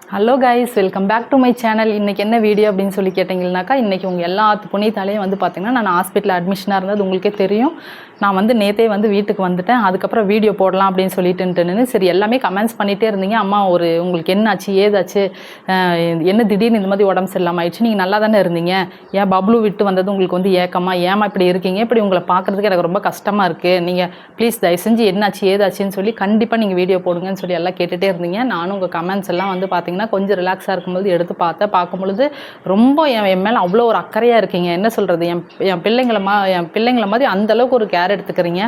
Hello guys, welcome back to my channel. இன்றைக்கி என்ன video அப்படின்னு சொல்லி கேட்டிங்கன்னாக்கா, இன்றைக்கி உங்கள் எல்லாத்து புண்ணியத்தாலேயும் வந்து பார்த்திங்கன்னா நான் ஹாஸ்பிட்டலில் அட்மிஷனாக இருந்தது உங்களுக்கே தெரியும். நான் வந்து நேற்றே வந்து வீட்டுக்கு வந்துட்டேன். அதுக்கப்புறம் வீடியோ போடலாம் அப்படின்னு சொல்லிட்டுன்னு சரி எல்லாமே கமெண்ட்ஸ் பண்ணிகிட்டே இருந்தீங்க. அம்மா உங்களுக்கு என்னாச்சு ஏதாச்சு, என்ன திடீர்னு இந்த மாதிரி உடம்பு சரியில்லாமல் ஆயிடுச்சு, நீங்கள் நல்லா தானே இருந்தீங்க, ஏன் பப்ளு விட்டு வந்தது உங்களுக்கு வந்து ஏக்கமா, ஏமா இப்படி இருக்கீங்க, இப்படி உங்களை பார்க்குறதுக்கு எனக்கு ரொம்ப கஷ்டமாக இருக்குது, நீங்கள் ப்ளீஸ் தயவு செஞ்சு என்னாச்சு ஏதாச்சுன்னு சொல்லி கண்டிப்பாக நீங்கள் வீடியோ போடுங்கன்னு சொல்லி எல்லாம் கேட்டுகிட்டே இருந்தீங்க. நானும் உங்கள் கமெண்ட்ஸ் எல்லாம் வந்து பார்த்திங்கன்னா கொஞ்சம் ரிலாக்ஸாக இருக்கும்போது எடுத்து பார்க்கும்பொழுது ரொம்ப என் மேலே அவ்வளோ ஒரு அக்கறையாக இருக்கீங்க. என்ன சொல்கிறது, என் பிள்ளைங்களை மாதிரி அந்தளவுக்கு ஒரு கேர் எடுத்துக்கிறீங்க.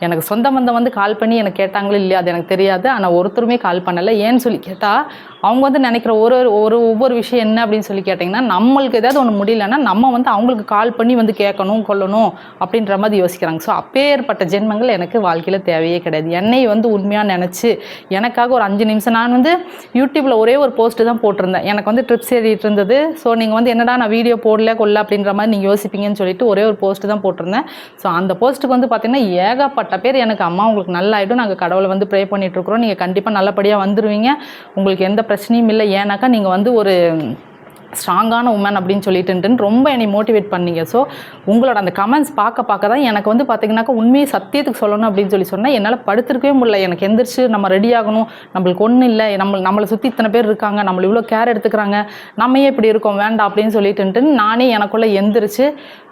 எனக்கு சொந்த பந்தம் வந்து கால் பண்ணி எனக்கு கேட்டாங்களோ இல்லையா அது எனக்கு தெரியாது. ஆனால் ஒருத்தருமே கால் பண்ணலை. ஏன்னு சொல்லி கேட்டால் அவங்க வந்து நினைக்கிற ஒவ்வொரு விஷயம் என்ன அப்படின்னு சொல்லி கேட்டிங்கன்னா, நம்மளுக்கு ஏதாவது ஒன்று முடியலன்னா நம்ம வந்து அவங்களுக்கு கால் பண்ணி வந்து கேட்கணும் கொள்ளணும் அப்படின்ற மாதிரி யோசிக்கிறாங்க. ஸோ அப்பேற்பட்ட ஜென்மங்கள் எனக்கு வாழ்க்கையில் தேவையே கிடையாது. என்னை வந்து உண்மையாக நினச்சி எனக்காக ஒரு 5 நிமிஷம் நான் வந்து யூடியூப்பில் ஒரே ஒரு போஸ்ட்டு தான் போட்டிருந்தேன். எனக்கு வந்து ட்ரிப்ஸ் ஏறிட்டு இருந்தது. ஸோ நீங்கள் வந்து என்னடா நான் வீடியோ போடல கொள்ள அப்படின்ற மாதிரி நீங்கள் யோசிப்பீங்கன்னு சொல்லிட்டு ஒரே ஒரு போஸ்ட்டு தான் போட்டிருந்தேன். ஸோ அந்த போஸ்ட்டுக்கு வந்து பார்த்திங்கன்னா ஏகப்பட்ட பேர் எனக்கு அம்மா உங்களுக்கு நல்லாயிடும், நாங்கள் கடவுளை வந்து ப்ரே பண்ணிகிட்ருக்குறோம், நீங்கள் கண்டிப்பாக நல்லபடியாக வந்துடுவீங்க, உங்களுக்கு எந்த பிரச்சனையும் இல்லை, ஏன்னாக்கா நீங்கள் வந்து ஒரு ஸ்ட்ராங்கான உமன் அப்படின்னு சொல்லிட்டு ரொம்ப என்னை மோட்டிவேட் பண்ணீங்க. ஸோ உங்களோட அந்த கமெண்ட்ஸ் பார்க்க தான் எனக்கு வந்து பார்த்திங்கனாக்கா உண்மையை சத்தியத்துக்கு சொல்லணும் அப்படின்னு சொன்னால் என்னால் படுத்திருக்கவே முடியல. எனக்கு எந்திரிச்சு நம்ம ரெடி ஆகணும், நம்மளுக்கு ஒன்றும் இல்லை, நம்மளை சுற்றி இத்தனை பேர் இருக்காங்க, நம்மளை இவ்வளோ கேர் எடுத்துக்கிறாங்க, நம்ம இப்படி இருக்கோம் வேண்டாம் அப்படின்னு சொல்லிட்டு நானே எனக்குள்ளே எந்திரிச்சு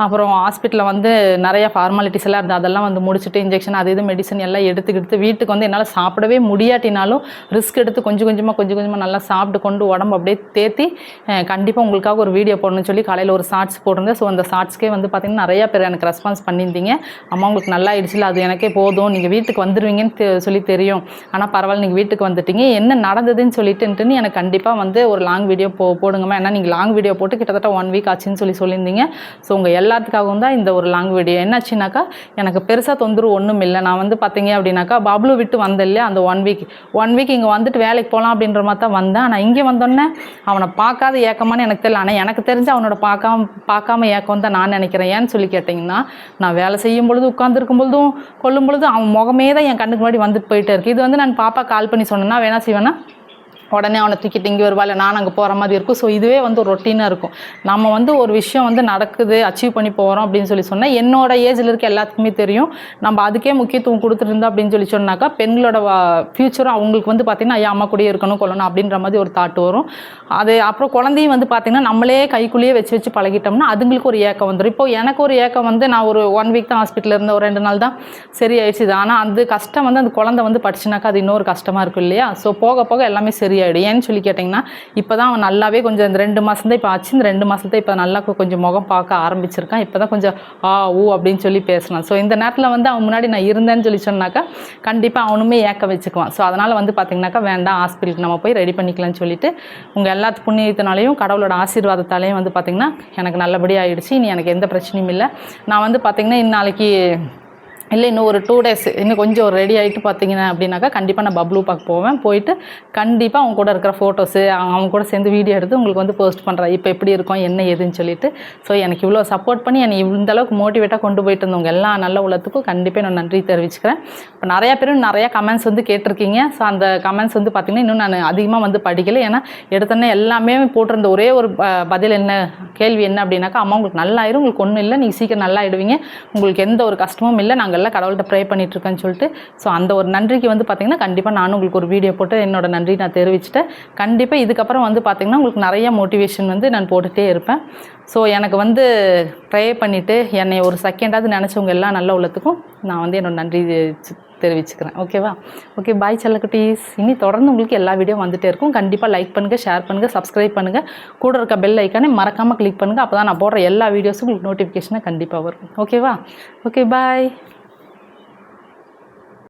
அப்புறம் ஹாஸ்பிட்டலில் வந்து நிறைய ஃபார்மாலிட்டிஸ் எல்லாம் இருந்தது, அதெல்லாம் வந்து முடிச்சுட்டு இன்ஜெக்ஷன் அது இது மெடிசன் எல்லாம் எடுத்துக்கிட்டு வீட்டுக்கு வந்து என்னால் சாப்பிடவே முடியாட்டினாலும் ரிஸ்க் எடுத்து கொஞ்சம் கொஞ்சமாக நல்லா சாப்பிட்டு கொண்டு உடம்பு அப்படியே தேத்தி கண்டிப்பாக உங்களுக்காக ஒரு வீடியோ போடணும்னு சொல்லி காலையில் ஒரு ஷார்ட்ஸ் போட்டிருந்தேன். ஸோ அந்த ஷார்ட்ஸ்க்கே வந்து பார்த்திங்கன்னா நிறையா பேர் எனக்கு ரெஸ்பான்ஸ் பண்ணியிருந்தீங்க. அம்மா உங்களுக்கு நல்லா ஆயிடுச்சுல, அது எனக்கே போதும், நீங்கள் வீட்டுக்கு வந்துடுவீங்கன்னு சொல்லி தெரியும், ஆனால் பரவாயில்ல நீங்கள் வீட்டுக்கு வந்துட்டீங்க, என்ன நடந்ததுன்னு சொல்லிட்டுன்னு எனக்கு கண்டிப்பாக வந்து ஒரு லாங் வீடியோ போடுங்கம்மா, ஏன்னா நீங்கள் லாங் வீடியோ போட்டு கிட்டத்தட்ட 1 வீக் ஆச்சுன்னு சொல்லியிருந்தீங்க. ஸோ உங்கள் எல்லாத்துக்காகவும் தான் இந்த ஒரு லாங் வீடியோ. என்னாச்சுனாக்கா எனக்கு பெருசாக தொந்தரவு ஒன்றும் இல்லை. நான் வந்து பார்த்தீங்க அப்படின்னாக்கா பப்ளு விட்டு வந்தேன் இல்லையா, அந்த 1 வீக் இங்கே வந்துட்டு வேலைக்கு போகலாம் அப்படின்ற மாதிரி தான் வந்தேன். ஆனால் இங்கே வந்தோடனே அவனை பார்க்காத ஏக்கமான எனக்கு தெரியல, ஆனால் எனக்கு தெரிஞ்சு அவனோட பார்க்காம ஏக்கம் தான் நான் நினைக்கிறேன். ஏன்னு சொல்லி கேட்டிங்கன்னா, நான் வேலை செய்யும் பொழுது உட்காந்துருக்கும் பொழுதும் கொள்ளும் பொழுதும் அவன் முகமே தான் என் கண்ணுக்கு முன்னாடி வந்துட்டு போயிட்டே இருக்குது. இது வந்து நான் பாப்பா கால் பண்ணி சொன்னேன்னா வேணா செய்வேன்னா உடனே அவனை தூக்கிட்டு இங்கே வருவா, இல்லை நான் அங்கே போகிற மாதிரி இருக்கும். ஸோ இதுவே வந்து ஒரு ரொட்டீனாக இருக்கும். நம்ம வந்து ஒரு விஷயம் வந்து நடக்குது அச்சீவ் பண்ணி போகிறோம் அப்படின்னு சொன்னால் என்னோட ஏஜில் இருக்க எல்லாத்துக்குமே தெரியும், நம்ம அதுக்கே முக்கியத்துவம் கொடுத்துருந்தோம் அப்படின்னு சொன்னாக்கா பெண்களோட ஃப்யூச்சரும் அவங்களுக்கு வந்து பார்த்திங்கன்னா ஐயா அம்மா கூடயே இருக்கணும் கொள்ளணும் அப்படின்ற மாதிரி ஒரு தாட் வரும். அது அப்புறம் குழந்தையும் வந்து பார்த்திங்கன்னா நம்மளே கைக்குள்ளேயே வச்சு பழகிட்டோம்னா அதுங்களுக்கு ஒரு ஏக்கம் வந்துடும். இப்போ எனக்கு ஒரு ஏக்கம் வந்து நான் ஒரு 1 வீக் தான் ஹாஸ்பிட்டலில் இருந்த, ஒரு 2 நாள் தான் சரி ஆயிடுச்சு. ஆனால் அந்த கஷ்டம் வந்து அந்த குழந்தை வந்து படிச்சுனாக்கா அது இன்னொரு கஷ்டமாக இருக்கும் இல்லையா. ஸோ போக எல்லாமே சரி ஆகிடும். ஏன்னு சொல்லி கேட்டிங்கன்னா, இப்போ தான் அவன் நல்லாவே கொஞ்சம் இந்த 2 மாதம் தான் இப்போ ஆச்சு, இந்த 2 மாதம் தான் இப்போ நல்லா கொஞ்சம் முகம் பார்க்க ஆரம்பிச்சிருக்கான். இப்போ தான் கொஞ்சம் அப்படின்னு சொல்லி பேசலாம். ஸோ இந்த நேரத்தில் வந்து அவன் முன்னாடி நான் இருந்தேன்னு சொல்லி சொன்னாக்கா கண்டிப்பாக அவனுமே ஏக்க வச்சுக்குவான். ஸோ அதனால் வந்து பார்த்திங்கனாக்கா வேண்டாம் ஹாஸ்பிட்டலுக்கு நம்ம போய் ரெடி பண்ணிக்கலாம்னு சொல்லிட்டு உங்கள் எல்லாத்து புண்ணியத்தினாலையும் கடவுளோட ஆசீர்வாதத்தாலையும் வந்து பார்த்திங்கன்னா எனக்கு நல்லபடியாக ஆகிடுச்சு. இனி எனக்கு எந்த பிரச்சனையும் இல்லை. நான் வந்து பார்த்திங்கன்னா நாளைக்கு இல்லை இன்னும் ஒரு 2 டேஸ் இன்னும் கொஞ்சம் ரெடி ஆகிட்டு பார்த்தீங்கன்னா அப்படின்னாக்கா கண்டிப்பாக நான் பப்ளு பார்க்க போவேன். போயிட்டு கண்டிப்பாக அவங்க கூட இருக்கிற ஃபோட்டோஸு அவங்க கூட சேர்ந்து வீடியோ எடுத்து உங்களுக்கு வந்து போஸ்ட் பண்ணுறேன், இப்போ எப்படி இருக்கும் என்ன ஏதுன்னு சொல்லிட்டு. ஸோ எனக்கு இவ்வளோ சப்போர்ட் பண்ணி என்னை இந்த அளவுக்கு மோட்டிவேட்டாக கொண்டு போயிட்டு இருந்தவங்க எல்லா நல்ல உள்ளத்துக்கும் கண்டிப்பாக நான் நன்றி தெரிவிச்சுக்கிறேன். இப்போ நிறையா பேரும் நிறையா கமெண்ட்ஸ் வந்து கேட்டிருக்கீங்க. ஸோ அந்த கமெண்ட்ஸ் வந்து பார்த்திங்கன்னா இன்னும் நான் அதிகமாக வந்து படிக்கலை. ஏன்னா எடுத்தோன்னே எல்லாமே போட்டிருந்த ஒரே ஒரு பதில் என்ன கேள்வி என்ன அப்படின்னாக்கா, அம்மா உங்களுக்கு நல்லாயிரும், உங்களுக்கு ஒன்றும் இல்லை, நீங்கள் சீக்கிரம் நல்லாயிடுவீங்க, உங்களுக்கு எந்த ஒரு கஷ்டமும் இல்லை, நாங்கள் எல்லாம் கடவுள்கிட்ட ப்ரே பண்ணிகிட்ருக்கேன்னு சொல்லிட்டு. ஸோ அந்த ஒரு நன்றிக்கு வந்து பார்த்திங்கன்னா கண்டிப்பாக நானும் உங்களுக்கு ஒரு வீடியோ போட்டு என்னோட நன்றி நான் தெரிவிச்சுட்டேன். கண்டிப்பாக இதுக்கப்புறம் வந்து பார்த்திங்கன்னா உங்களுக்கு நிறைய மோட்டிவேஷன் வந்து நான் போட்டுகிட்டே இருப்பேன். ஸோ எனக்கு வந்து ப்ரே பண்ணிவிட்டு என்னை ஒரு செகண்டாவது நினச்சவங்க எல்லாம் நல்ல உள்ளத்துக்கும் நான் வந்து என்னோட நன்றி தெரிவிச்சுக்கிறேன். ஓகேவா? ஓகே, பாய் செல்லக்குட்டீஸ். இனி தொடர்ந்து உங்களுக்கு எல்லா வீடியோ வந்துகிட்டே இருக்கும். கண்டிப்பாக லைக் பண்ணுங்கள், ஷேர் பண்ணுங்கள், சப்ஸ்கிரைப் பண்ணுங்கள், கூட இருக்க பெல் ஐக்கானே மறக்காமல் கிளிக் பண்ணுங்கள். அப்போ தான் நான் போடுற எல்லா வீடியோஸும் உங்களுக்கு நோட்டிஃபிகேஷனாக கண்டிப்பாக வரும். ஓகேவா? ஓகே, பாய்.